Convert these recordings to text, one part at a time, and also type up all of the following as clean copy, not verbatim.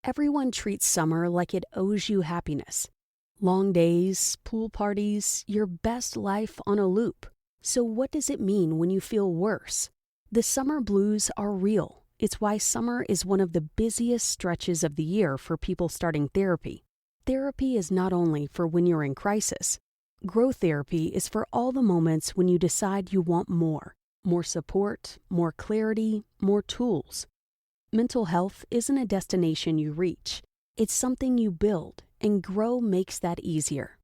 Everyone treats summer like it owes you happiness. Long days, pool parties, your best life on a loop. So what does it mean when you feel worse? The summer blues are real. It's why summer is one of the busiest stretches of the year for people starting therapy. Therapy is not only for when you're in crisis. Grow Therapy is for all the moments when you decide you want more. More support, more clarity, more tools. Mental health isn't a destination you reach. It's something you build, and Grow makes that easier.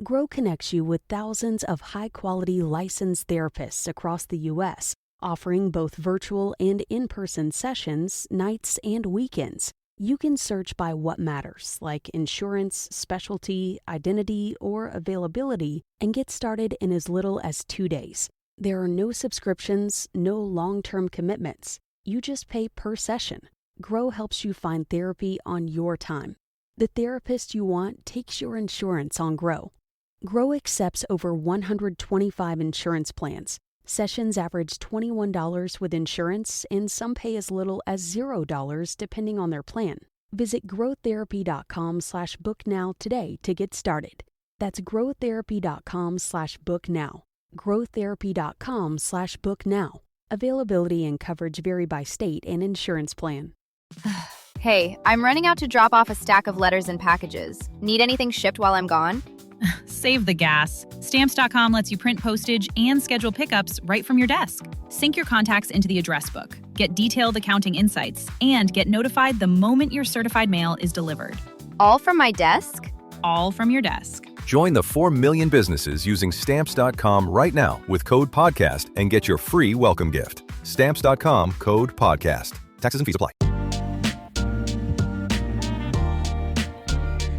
Grow connects you with thousands of high-quality licensed therapists across the U.S., offering both virtual and in-person sessions, nights and weekends. You can search by what matters, like insurance, specialty, identity, or availability, and get started in as little as 2 days. There are no subscriptions, no long-term commitments. You just pay per session. Grow helps you find therapy on your time. The therapist you want takes your insurance on Grow. Grow accepts over 125 insurance plans. Sessions average $21 with insurance, and some pay as little as $0 depending on their plan. Visit growtherapy.com/booknow today to get started. That's growtherapy.com/booknow. growtherapy.com/booknow. Availability and coverage vary by state and insurance plan. Hey, I'm running out to drop off a stack of letters and packages. Need anything shipped while I'm gone? Save the gas. Stamps.com lets you print postage and schedule pickups right from your desk. Sync your contacts into the address book, get detailed accounting insights, and get notified the moment your certified mail is delivered. All from my desk? All from your desk. Join the 4 million businesses using Stamps.com right now with code PODCAST and get your free welcome gift. Stamps.com, code PODCAST. Taxes and fees apply.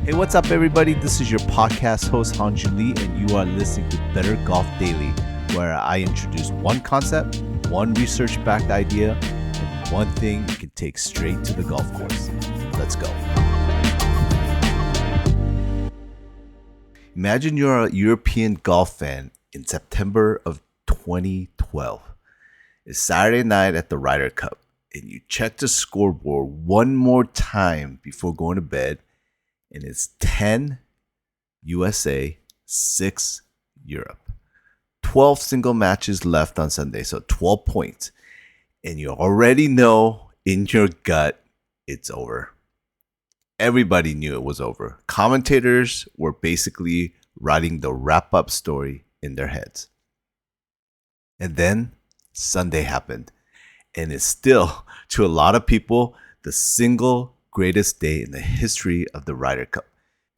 Hey, what's up, everybody? This is your podcast host, Hanju Lee, and you are listening to Better Golf Daily, where I introduce one concept, one research-backed idea, and one thing you can take straight to the golf course. Let's go. Imagine you're a European golf fan in September of 2012. It's Saturday night at the Ryder Cup, and you check the scoreboard one more time before going to bed, and it's 10 USA, 6 Europe. 12 single matches left on Sunday, so 12 points. And you already know in your gut it's over. Everybody knew it was over. Commentators were basically writing the wrap-up story in their heads. And then Sunday happened. And it's still, to a lot of people, the single greatest day in the history of the Ryder Cup.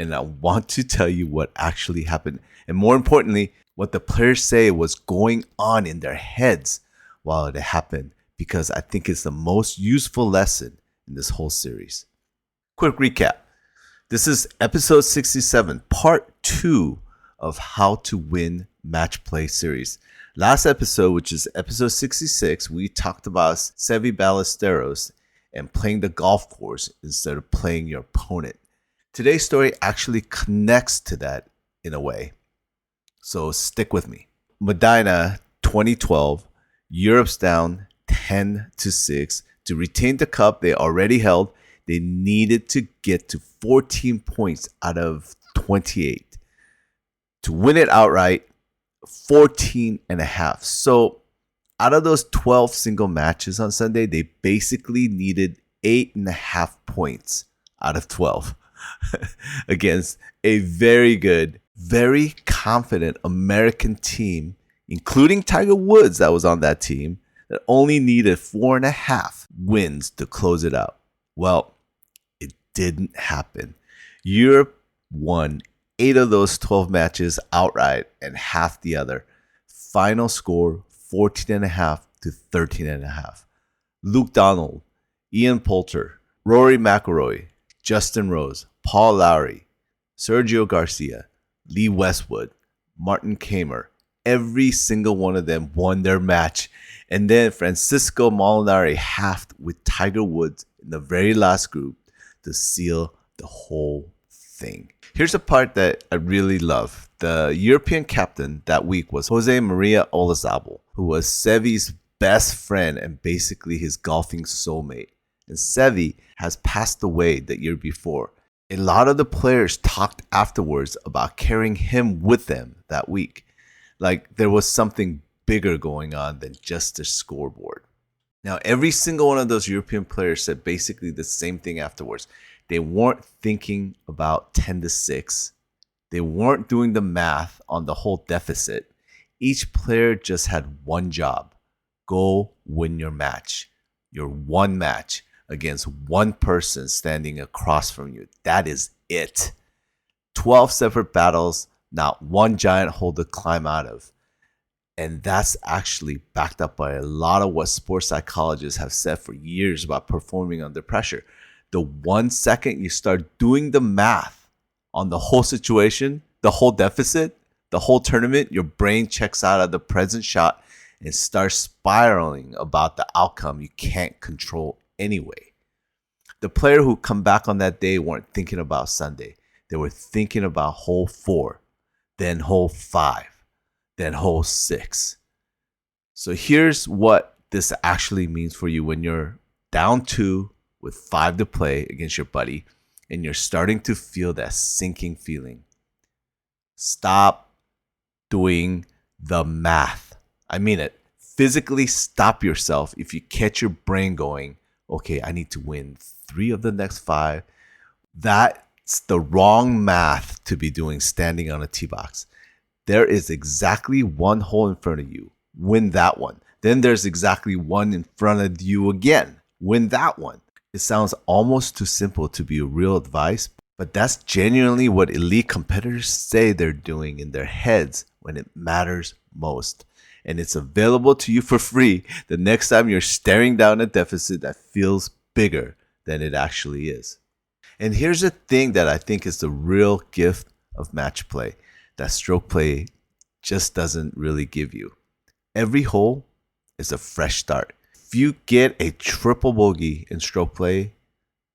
And I want to tell you what actually happened. And more importantly, what the players say was going on in their heads while it happened, because I think it's the most useful lesson in this whole series. Quick recap. This is episode 67, part 2 of How to Win Match Play series. Last episode, which is episode 66, we talked about Seve Ballesteros and playing the golf course instead of playing your opponent. Today's story actually connects to that in a way. So stick with me. Medina 2012, Europe's down 10-6. To retain the cup they already held, they needed to get to 14 points out of 28. To win it outright, 14.5. So out of those 12 single matches on Sunday, they basically needed 8.5 points out of 12 against a very good, very confident American team, including Tiger Woods that was on that team, that only needed 4.5 wins to close it out. Well, it didn't happen. Europe won 8 of those 12 matches outright and half the other. Final score 14.5 to 13.5. Luke Donald, Ian Poulter, Rory McIlroy, Justin Rose, Paul Lowry, Sergio Garcia, Lee Westwood, Martin Kaymer, every single one of them won their match. And then Francisco Molinari halved with Tiger Woods in the very last group to seal the whole thing. Here's a part that I really love. The European captain that week was Jose Maria Olazabal, who was Seve's best friend and basically his golfing soulmate. and Seve has passed away the year before. A lot of the players talked afterwards about carrying him with them that week, like there was something bigger going on than just the scoreboard. Now, every single one of those European players said basically the same thing afterwards. They weren't thinking about 10-6. They weren't doing the math on the whole deficit. Each player just had one job. Go win your match. Your one match against one person standing across from you. That is it. 12 separate battles, not one giant hole to climb out of. And that's actually backed up by a lot of what sports psychologists have said for years about performing under pressure. The 1 second you start doing the math on the whole situation, the whole deficit, the whole tournament, your brain checks out of the present shot and starts spiraling about the outcome you can't control anyway. The player who come back on that day weren't thinking about Sunday. They were thinking about hole 4, then hole 5, then hole 6. So here's what this actually means for you when you're down 2 with 5 to play against your buddy and you're starting to feel that sinking feeling. Stop doing the math. I mean it. Physically stop yourself if you catch your brain going, okay, I need to win 3 of the next 5. That's the wrong math to be doing standing on a tee box. There is exactly one hole in front of you. Win that one. Then there's exactly one in front of you again. Win that one. It sounds almost too simple to be real advice, but that's genuinely what elite competitors say they're doing in their heads when it matters most. And it's available to you for free the next time you're staring down a deficit that feels bigger than it actually is. And here's the thing that I think is the real gift of match play that stroke play just doesn't really give you. Every hole is a fresh start. If you get a triple bogey in stroke play,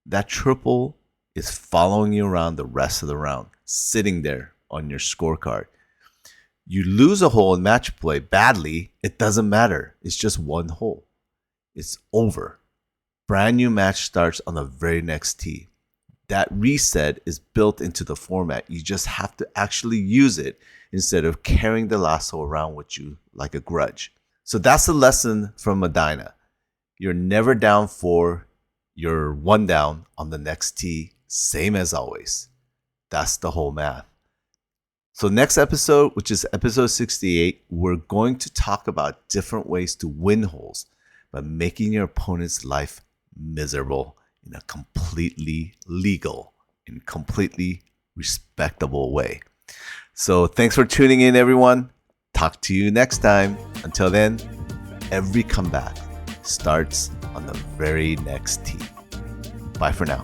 that triple is following you around the rest of the round, sitting there on your scorecard. You lose a hole in match play badly, it doesn't matter. It's just one hole. It's over. Brand new match starts on the very next tee. That reset is built into the format. You just have to actually use it instead of carrying the lasso around with you like a grudge. So that's the lesson from Medinah. You're never down 4. You're 1 down on the next tee, same as always. That's the whole math. So next episode, which is episode 68, we're going to talk about different ways to win holes by making your opponent's life miserable in a completely legal and completely respectable way. So thanks for tuning in, everyone. Talk to you next time. Until then, every comeback starts on the very next tee. Bye for now.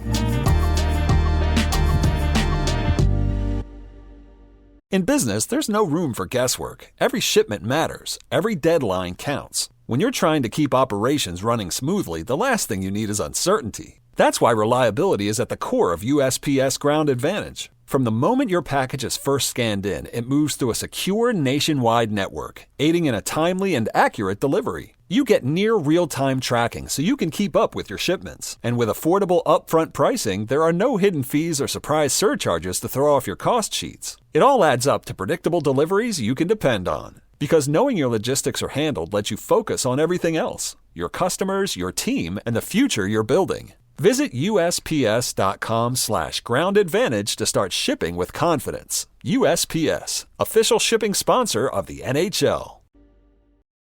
In business, there's no room for guesswork. Every shipment matters. Every deadline counts. When you're trying to keep operations running smoothly, the last thing you need is uncertainty. That's why reliability is at the core of USPS Ground Advantage. From the moment your package is first scanned in, it moves through a secure nationwide network, aiding in a timely and accurate delivery. You get near real-time tracking so you can keep up with your shipments. And with affordable upfront pricing, there are no hidden fees or surprise surcharges to throw off your cost sheets. It all adds up to predictable deliveries you can depend on. Because knowing your logistics are handled lets you focus on everything else: your customers, your team, and the future you're building. Visit USPS.com/groundadvantage to start shipping with confidence. USPS, official shipping sponsor of the NHL.